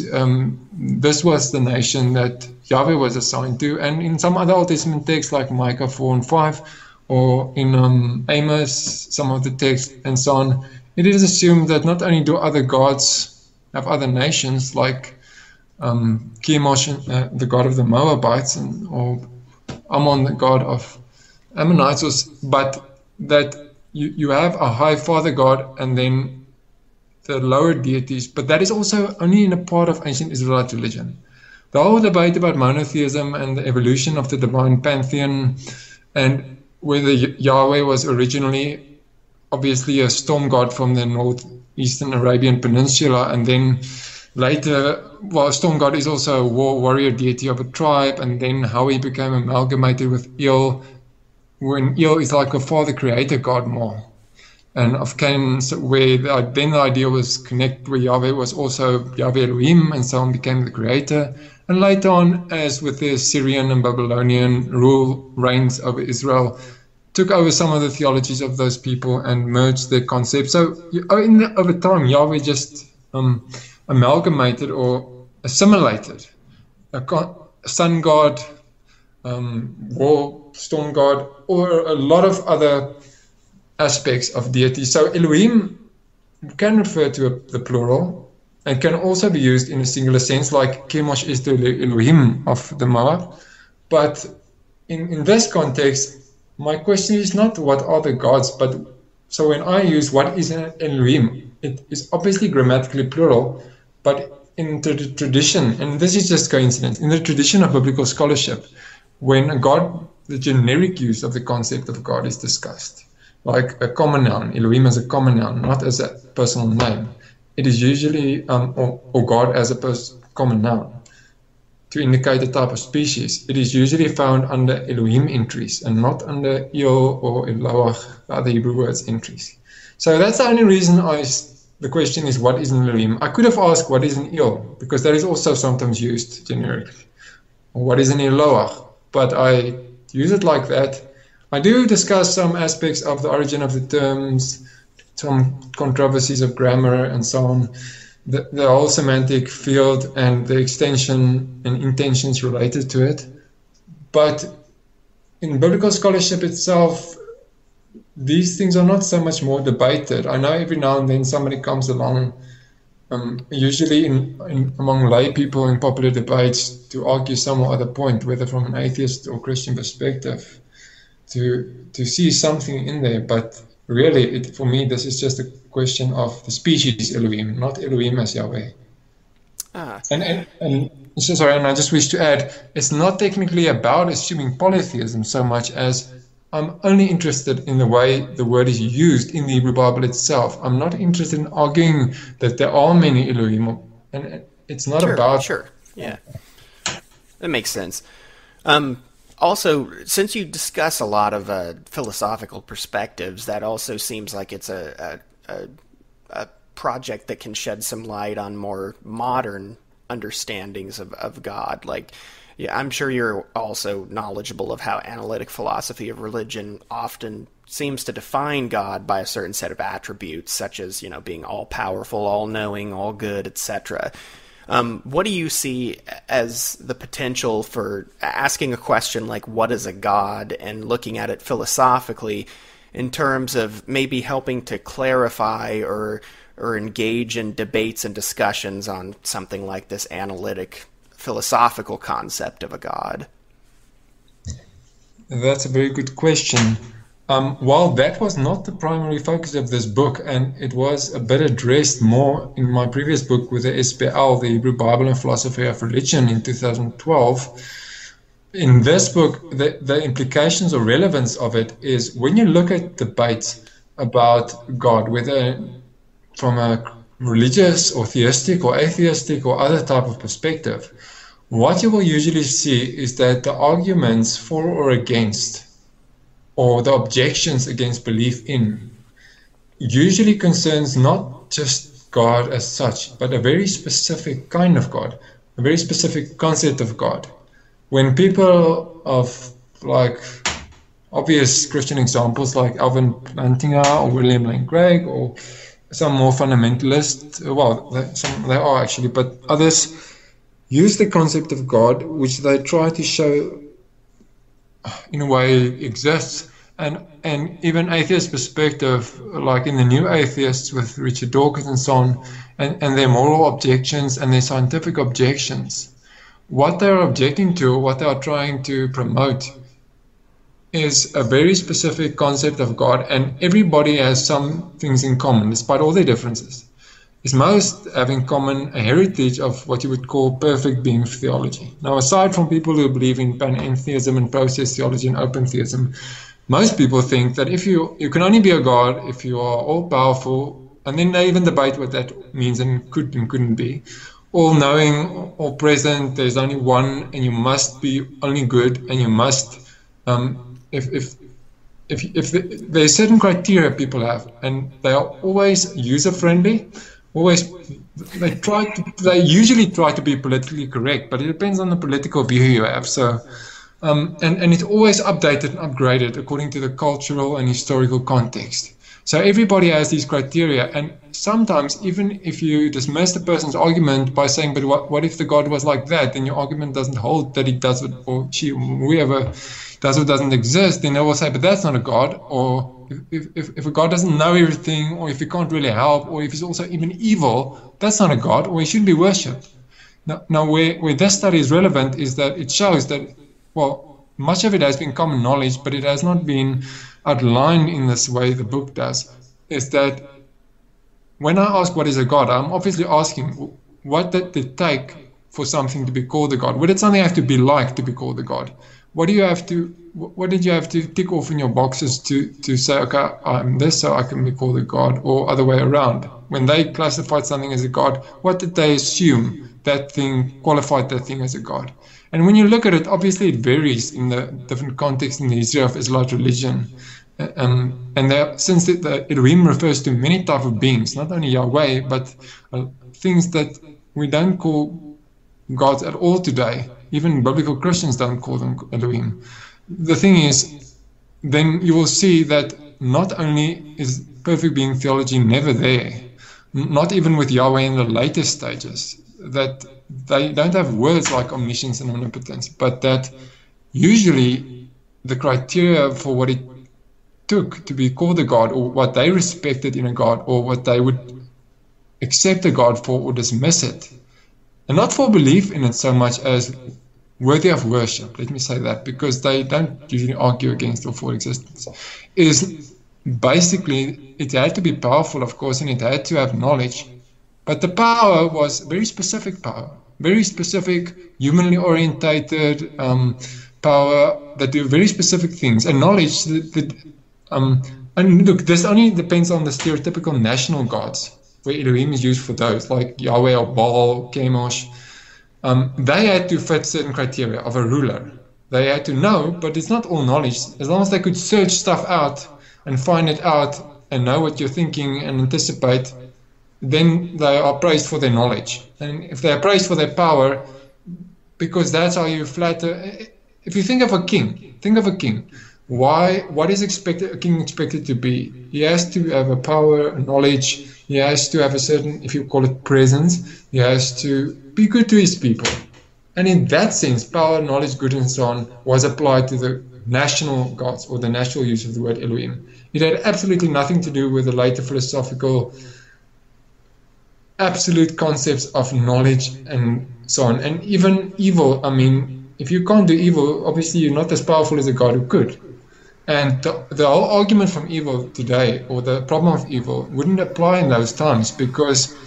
this was the nation that Yahweh was assigned to. And in some other Old Testament texts like Micah 4 and 5, or in Amos, some of the texts and so on, it is assumed that not only do other gods have other nations, like Chemosh, the god of the Moabites, or Ammon, the god of Ammonites, but that you have a high father god and then the lower deities. But that is also only in a part of ancient Israelite religion. The whole debate about monotheism and the evolution of the divine pantheon, and whether Yahweh was originally obviously a storm god from the northeastern Arabian Peninsula, and then later, well, storm god is also a warrior deity of a tribe, and then how he became amalgamated with El, when El is like a father creator god more, and of Canaan, where then the idea was connect where Yahweh was also Yahweh Elohim, and so on became the creator. And later on, as with the Syrian and Babylonian reigns over Israel, took over some of the theologies of those people and merged their concepts. So over time, Yahweh just amalgamated or assimilated a sun god, war, storm god, or a lot of other aspects of deity. So Elohim can refer to the plural and can also be used in a singular sense, like Chemosh is the Elohim of the Moab. But in this context, my question is not what are the gods, but so when I use what is an Elohim, it is obviously grammatically plural, but in the tradition, and this is just coincidence, in the tradition of biblical scholarship, when a God, the generic use of the concept of God is discussed, like a common noun, Elohim as a common noun, not as a personal name, it is usually, or God as a common noun, to indicate a type of species, it is usually found under Elohim entries and not under El or Elohach, the other Hebrew words entries. So that's the only reason the question is what is an Elohim. I could have asked what is an El, because that is also sometimes used generically. Or what is an Elohach, but I use it like that. I do discuss some aspects of the origin of the terms, some controversies of grammar and so on. The whole semantic field and the extension and intentions related to it. But in biblical scholarship itself, these things are not so much more debated. I know every now and then somebody comes along, usually among lay people in popular debates, to argue some or other point, whether from an atheist or Christian perspective, to see something in there. But really, for me, this is just a question of the species Elohim, not Elohim as Yahweh. And so sorry, and I just wish to add, it's not technically about assuming polytheism so much as I'm only interested in the way the word is used in the Hebrew Bible itself. I'm not interested in arguing that there are many Elohim, and it's not about... Sure, yeah. That makes sense. Also, since you discuss a lot of philosophical perspectives, that also seems like it's a project that can shed some light on more modern understandings of God. Like, yeah, I'm sure you're also knowledgeable of how analytic philosophy of religion often seems to define God by a certain set of attributes, such as, being all-powerful, all-knowing, all-good, etc. What do you see as the potential for asking a question like, what is a God, and looking at it philosophically in terms of maybe helping to clarify or engage in debates and discussions on something like this analytic philosophical concept of a God? That's a very good question. While that was not the primary focus of this book, and it was a bit addressed more in my previous book with the SPL, the Hebrew Bible and Philosophy of Religion, in 2012, in this book, the implications or relevance of it is when you look at debates about God, whether from a religious or theistic or atheistic or other type of perspective, what you will usually see is that the arguments for or against, or the objections against belief in, usually concerns not just God as such, but a very specific kind of God, a very specific concept of God. When people of like obvious Christian examples like Alvin Plantinga or William Lane Craig or some more fundamentalist, well, they are actually, but others use the concept of God, which they try to show in a way exists, and even atheist perspective, like in the New Atheists with Richard Dawkins and so on, and their moral objections and their scientific objections. What they're objecting to, what they are trying to promote, is a very specific concept of God, and everybody has some things in common, despite all their differences. Is most have in common a heritage of what you would call perfect being theology. Now, aside from people who believe in panentheism and process theology and open theism, most people think that if you can only be a God if you are all-powerful, and then they even debate what that means and could and couldn't be, all-knowing, all-present, there's only one, and you must be only good, and you must, there's certain criteria people have, and they are always user-friendly. They usually try to be politically correct, but it depends on the political view you have. So, and it's always updated and upgraded according to the cultural and historical context. So everybody has these criteria, and sometimes even if you dismiss the person's argument by saying, but what if the God was like that, then your argument doesn't hold, that he does it, or she, whoever does it doesn't exist, then they will say, but that's not a God. Or if a God doesn't know everything, or if he can't really help, or if he's also even evil, that's not a God, or he shouldn't be worshipped. Now where this study is relevant is that it shows that, well, much of it has been common knowledge, but it has not been outlined in this way the book does, is that when I ask what is a God, I'm obviously asking, what did it take for something to be called a God? What did something have to be like to be called a God? What did you have to tick off in your boxes to say, okay, I'm this, so I can be called a God, or other way around? When they classified something as a God, what did they assume that thing qualified that thing as a God? And when you look at it, obviously it varies in the different contexts in the history of Israelite religion. Since the Elohim refers to many types of beings, not only Yahweh, but things that we don't call gods at all today. Even biblical Christians don't call them Elohim. The thing is, then you will see that not only is perfect being theology never there, not even with Yahweh in the later stages, that they don't have words like omniscience and omnipotence, but that usually the criteria for what it took to be called a God, or what they respected in a God, or what they would accept a God for or dismiss it, and not for belief in it so much as worthy of worship, let me say that, because they don't usually argue against or for existence, is basically it had to be powerful, of course, and it had to have knowledge. But the power was very specific power, very specific, humanly orientated power that do very specific things. And knowledge and look, this only depends on the stereotypical national gods, where Elohim is used for those, like Yahweh or Baal, Chemosh. They had to fit certain criteria of a ruler. They had to know, but it's not all knowledge. As long as they could search stuff out and find it out and know what you're thinking and anticipate, then they are praised for their knowledge. And if they are praised for their power, because that's how you flatter. If you think of a king, what is a king expected to be? He has to have a power, a knowledge. He has to have a certain, if you call it presence, he has to be good to his people. And in that sense, power, knowledge, good, and so on was applied to the national gods, or the national use of the word Elohim. It had absolutely nothing to do with the later philosophical absolute concepts of knowledge and so on. And even evil, I mean, if you can't do evil, obviously you're not as powerful as a God who could. And the whole argument from evil today, or the problem of evil, wouldn't apply in those times, because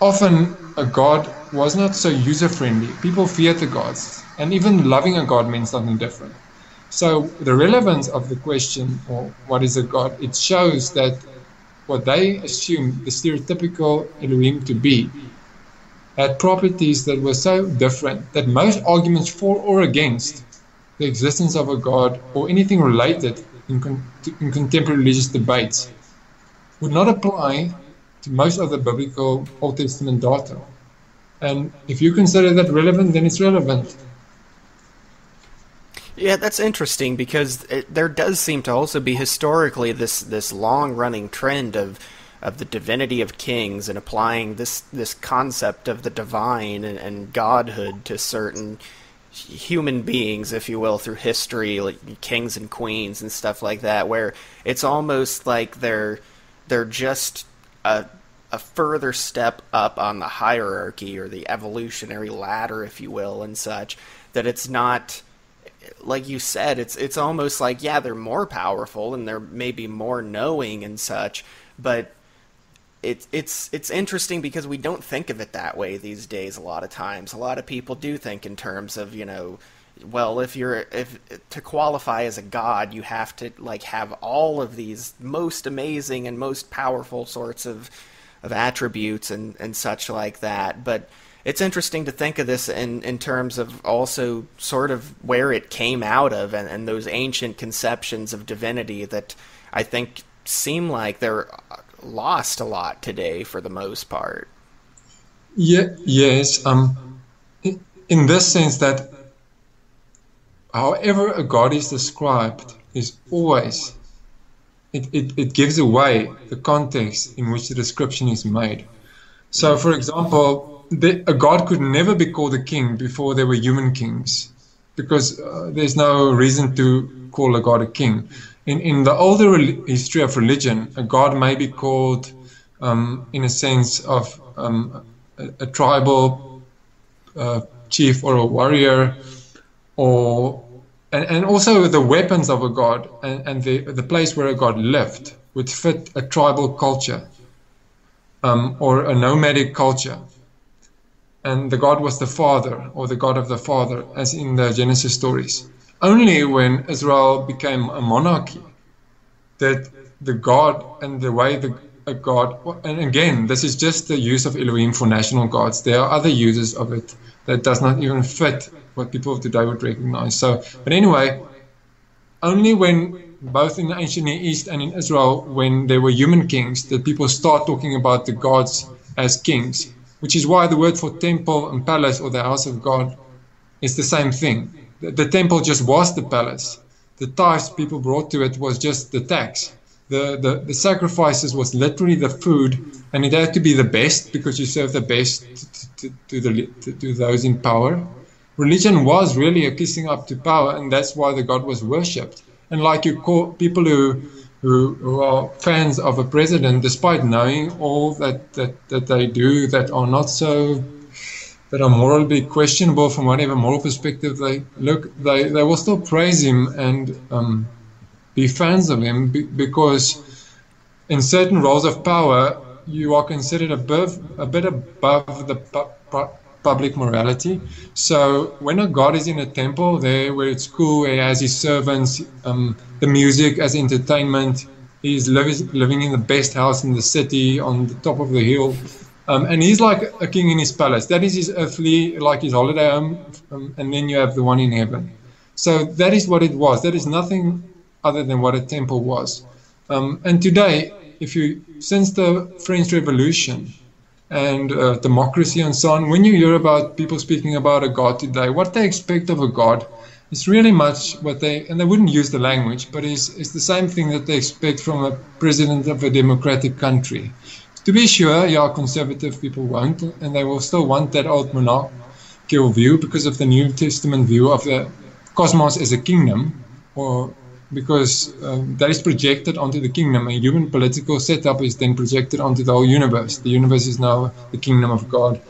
often a God was not so user-friendly. People feared the gods, and even loving a God means something different. So the relevance of the question, or what is a God, it shows that what they assumed the stereotypical Elohim to be had properties that were so different that most arguments for or against the existence of a God or anything related in contemporary religious debates would not apply to most of the biblical Old Testament data. And if you consider that relevant, then it's relevant. Yeah, that's interesting, because there does seem to also be historically this long-running trend of the divinity of kings, and applying this concept of the divine and godhood to certain human beings, if you will, through history, like kings and queens and stuff like that, where it's almost like they're just a further step up on the hierarchy, or the evolutionary ladder, if you will, and such, that it's not, like you said, it's almost like, yeah, they're more powerful and they're maybe more knowing and such, but it's interesting because we don't think of it that way these days. A lot of times, a lot of people do think in terms of, well, if to qualify as a god, you have to have all of these most amazing and most powerful sorts of attributes and such like that. But it's interesting to think of this in terms of also sort of where it came out of, and those ancient conceptions of divinity that I think seem like they're lost a lot today for the most part. Yeah, yes. In this sense that however a God is described is always, it gives away the context in which the description is made. So, for example, a God could never be called a king before there were human kings, because there's no reason to call a God a king. In the older history of religion, a god may be called, in a sense of a tribal chief or a warrior, and also the weapons of a god and the place where a god lived would fit a tribal culture or a nomadic culture. And the god was the father, or the God of the father, as in the Genesis stories. Only when Israel became a monarchy that the God and the way a God, and again, this is just the use of Elohim for national gods. There are other uses of it that does not even fit what people of today would recognize. So, but anyway, only when, both in the ancient Near East and in Israel, when there were human kings, that people start talking about the gods as kings, which is why the word for temple and palace, or the house of God, is the same thing. The temple just was the palace. The tithes people brought to it was just the tax. The sacrifices was literally the food, and it had to be the best, because you serve the best to those in power. Religion was really a kissing up to power, and that's why the God was worshipped. And like you call people who are fans of a president, despite knowing all that they do that are not so, that are morally questionable from whatever moral perspective they look, they will still praise him and be fans of him, because in certain roles of power you are considered a bit above the public morality. So when a god is in a temple, there where it's cool, where he has his servants, the music as entertainment, he's living in the best house in the city on the top of the hill. And he's like a king in his palace. That is his earthly, like his holiday home, and then you have the one in heaven. So that is what it was. That is nothing other than what a temple was. And today, since the French Revolution and democracy and so on, when you hear about people speaking about a God today, what they expect of a God is really much what and they wouldn't use the language, but it's the same thing that they expect from a president of a democratic country. To be sure, conservative people won't, and they will still want that old monarchical view because of the New Testament view of the cosmos as a kingdom, or because that is projected onto the kingdom. A human political setup is then projected onto the whole universe. The universe is now the kingdom of God.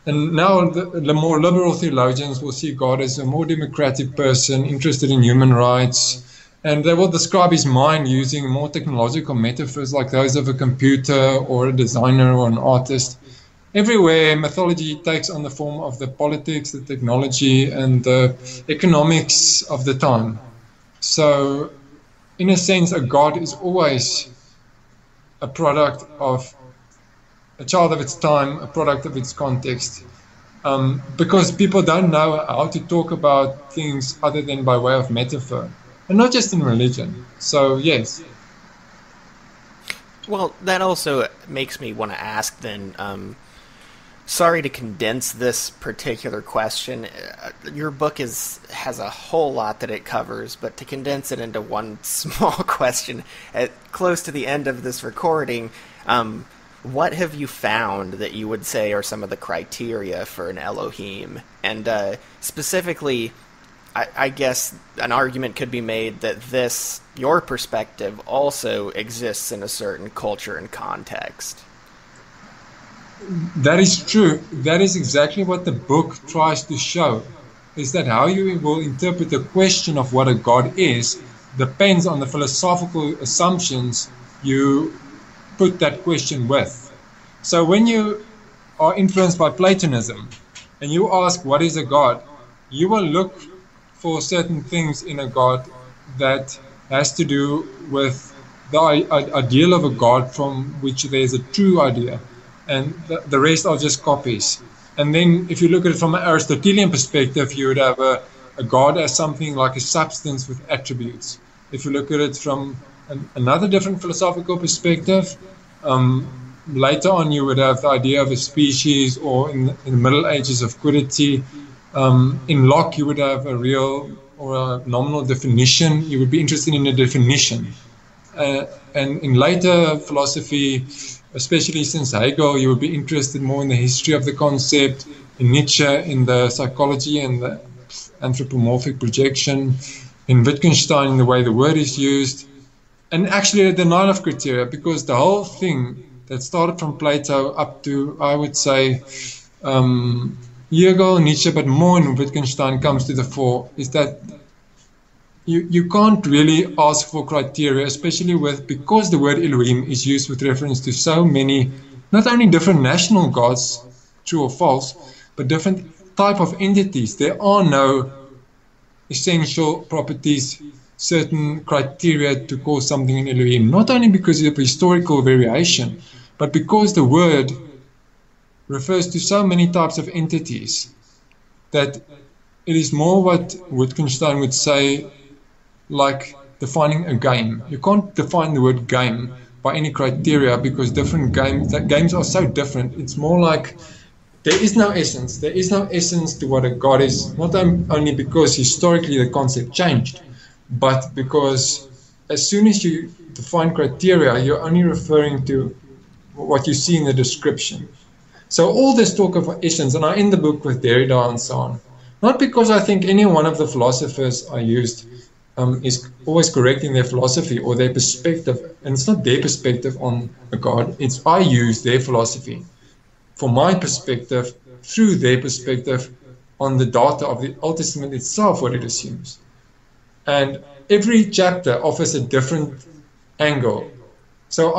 And now the more liberal theologians will see God as a more democratic person, interested in human rights, and they will describe his mind using more technological metaphors like those of a computer or a designer or an artist. Everywhere, mythology takes on the form of the politics, the technology, and the economics of the time. So, in a sense, a god is always a product of a child of its time, a product of its context, because people don't know how to talk about things other than by way of metaphor, and not just in religion. So, yes. Well, that also makes me want to ask then, sorry to condense this particular question. Your book has a whole lot that it covers, but to condense it into one small question at close to the end of this recording, what have you found that you would say are some of the criteria for an Elohim? And specifically, I guess an argument could be made that your perspective also exists in a certain culture and context. That is true. That is exactly what the book tries to show, is that how you will interpret the question of what a god is depends on the philosophical assumptions you put that question with. So when you are influenced by Platonism and you ask what is a god, you will look for certain things in a god that has to do with the ideal of a god from which there's a true idea. And the rest are just copies. And then if you look at it from an Aristotelian perspective, you would have a god as something like a substance with attributes. If you look at it from another different philosophical perspective, later on you would have the idea of a species, or in the Middle Ages of quiddity. In Locke you would have a real or a nominal definition. You would be interested in a definition. And in later philosophy, especially since Hegel, you would be interested more in the history of the concept, in Nietzsche, in the psychology and the anthropomorphic projection, in Wittgenstein, in the way the word is used, and actually a denial of criteria, because the whole thing that started from Plato up to, I would say, Hegel, Nietzsche, but more in Wittgenstein comes to the fore, is that you can't really ask for criteria, especially because the word Elohim is used with reference to so many, not only different national gods, true or false, but different type of entities. There are no essential properties, certain criteria to call something an Elohim, not only because of historical variation, but because the word refers to so many types of entities that it is more what Wittgenstein would say, like defining a game. You can't define the word game by any criteria, because different games are so different. It's more like there is no essence. There is no essence to what a god is, not only because historically the concept changed, but because as soon as you define criteria, you're only referring to what you see in the description. So all this talk of essence, and I end the book with Derrida and so on, not because I think any one of the philosophers I used is always correct in their philosophy or their perspective, and it's not their perspective on a god, it's I use their philosophy for my perspective through their perspective on the data of the Old Testament itself, what it assumes. And every chapter offers a different angle. So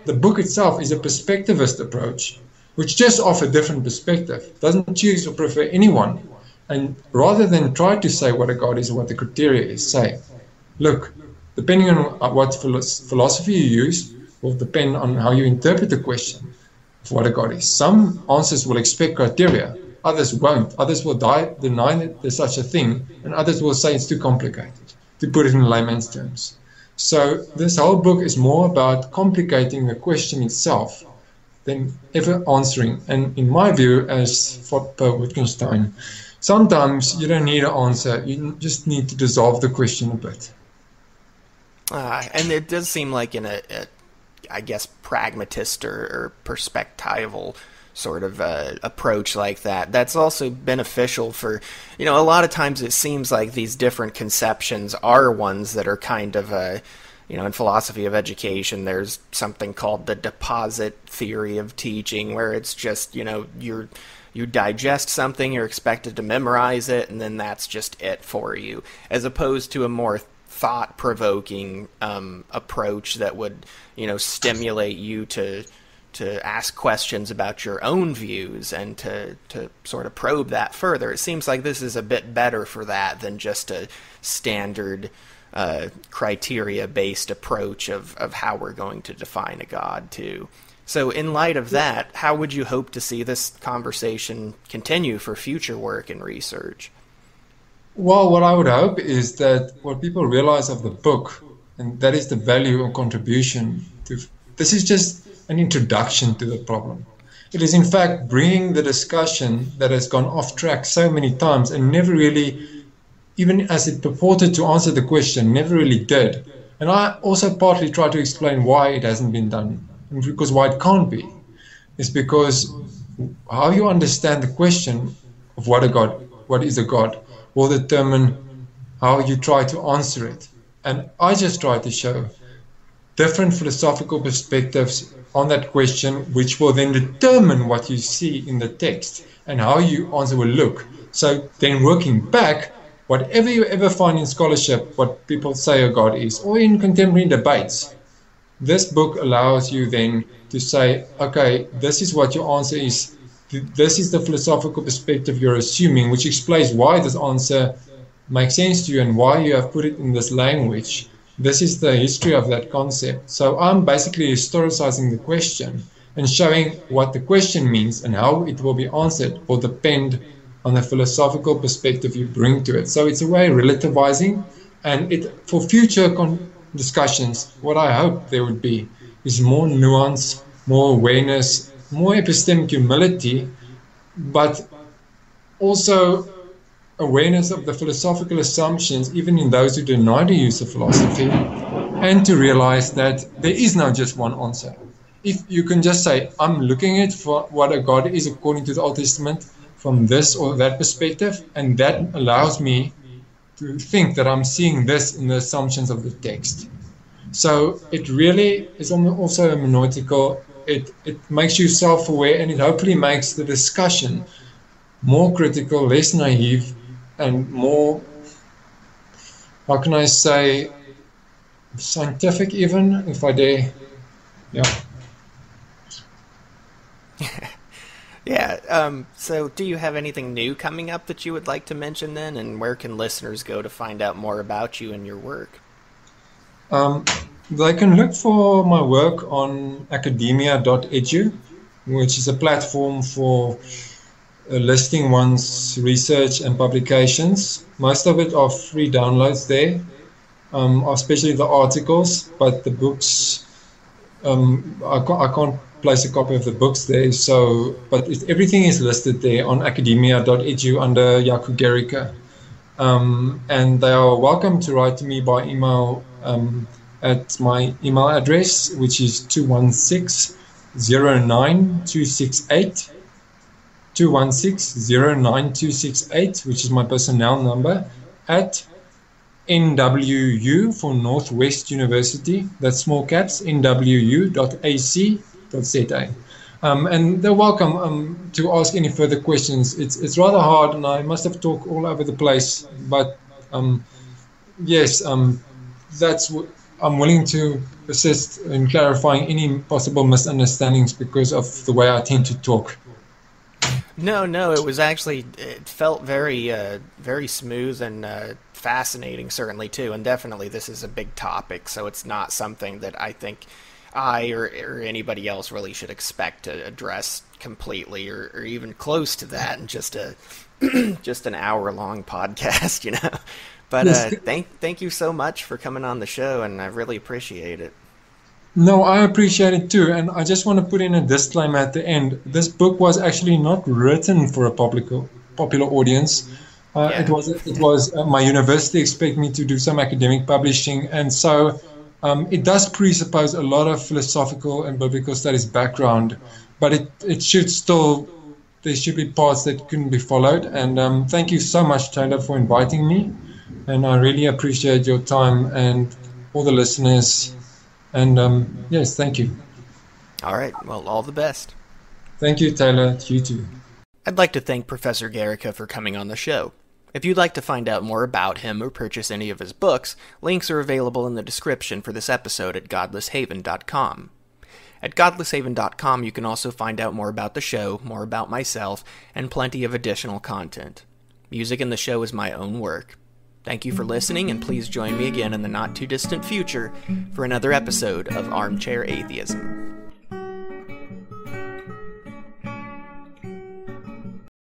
the book itself is a perspectivist approach, which just offers a different perspective, doesn't choose or prefer anyone. And rather than try to say what a god is or what the criteria is, say, look, depending on what philosophy you use will depend on how you interpret the question of what a god is. Some answers will expect criteria, others won't. Others will deny that there's such a thing, and others will say it's too complicated, to put it in layman's terms. So this whole book is more about complicating the question itself than ever answering. And in my view, as per Wittgenstein, sometimes you don't need an answer, you just need to dissolve the question a bit. And it does seem like in a I guess, pragmatist or perspectival sort of approach like that. That's also beneficial for, a lot of times it seems like these different conceptions are ones that are kind of in philosophy of education, there's something called the deposit theory of teaching, where it's just, you digest something, you're expected to memorize it, and then that's just it for you, as opposed to a more thought-provoking approach that would, stimulate you to ask questions about your own views and to sort of probe that further. It seems like this is a bit better for that than just a standard criteria-based approach of how we're going to define a God, too. So in light of that, how would you hope to see this conversation continue for future work and research? Well, what I would hope is that what people realize of the book, and that is the value or contribution to, this is just an introduction to the problem. It is in fact bringing the discussion that has gone off track so many times and never really, even as it purported to answer the question, never really did. And I also partly try to explain why it hasn't been done, and because why it can't be, is because how you understand the question of what is a God, will determine how you try to answer it. And I just try to show different philosophical perspectives on that question, which will then determine what you see in the text and how your answer will look. So then working back, whatever you ever find in scholarship, what people say a God is, or in contemporary debates, this book allows you then to say, okay, this is what your answer is. This is the philosophical perspective you're assuming, which explains why this answer makes sense to you and why you have put it in this language. This is the history of that concept. So I'm basically historicizing the question and showing what the question means, and how it will be answered will depend on the philosophical perspective you bring to it. So it's a way of relativizing, and for future discussions, what I hope there would be is more nuance, more awareness, more epistemic humility, but also awareness of the philosophical assumptions, even in those who deny the use of philosophy, and to realize that there is no just one answer. If you can just say, I'm looking at for what a God is according to the Old Testament from this or that perspective, and that allows me to think that I'm seeing this in the assumptions of the text. So it really is also hermeneutical. It makes you self-aware, and it hopefully makes the discussion more critical, less naive, and more, how can I say, scientific even, if I dare. Yeah. Yeah. So do you have anything new coming up that you would like to mention then? And where can listeners go to find out more about you and your work? They can look for my work on academia.edu, which is a platform for listing one's research and publications. Most of it are free downloads there, especially the articles, but the books, I can't place a copy of the books there. But everything is listed there on academia.edu under Jaco Gericke. And they are welcome to write to me by email at my email address, which is 216-09268. 216-09268, which is my personnel number, at NWU for Northwest University, that's small caps, nwu.ac.za. And they're welcome to ask any further questions. It's rather hard, and I must have talked all over the place, but yes, that's what I'm willing to assist in clarifying any possible misunderstandings because of the way I tend to talk. No, it was actually, it felt very, very smooth and fascinating, certainly, too. And definitely this is a big topic, so it's not something that I think I or anybody else really should expect to address completely or even close to that in just an hour-long podcast, But thank you so much for coming on the show, and I really appreciate it. No, I appreciate it too, and I just want to put in a disclaimer at the end. This book was actually not written for a popular audience. It was my university expected me to do some academic publishing, and so it does presuppose a lot of philosophical and biblical studies background, but it should still, there should be parts that couldn't be followed. And thank you so much, Taylor, for inviting me. And I really appreciate your time and all the listeners. And yes, thank you. All right, well, all the best. Thank you, Taylor. You too. I'd like to thank Professor Gericke for coming on the show. If you'd like to find out more about him or purchase any of his books, links are available in the description for this episode at godlesshaven.com. At godlesshaven.com, you can also find out more about the show, more about myself, and plenty of additional content. Music in the show is my own work. Thank you for listening, and please join me again in the not-too-distant future for another episode of Armchair Atheism.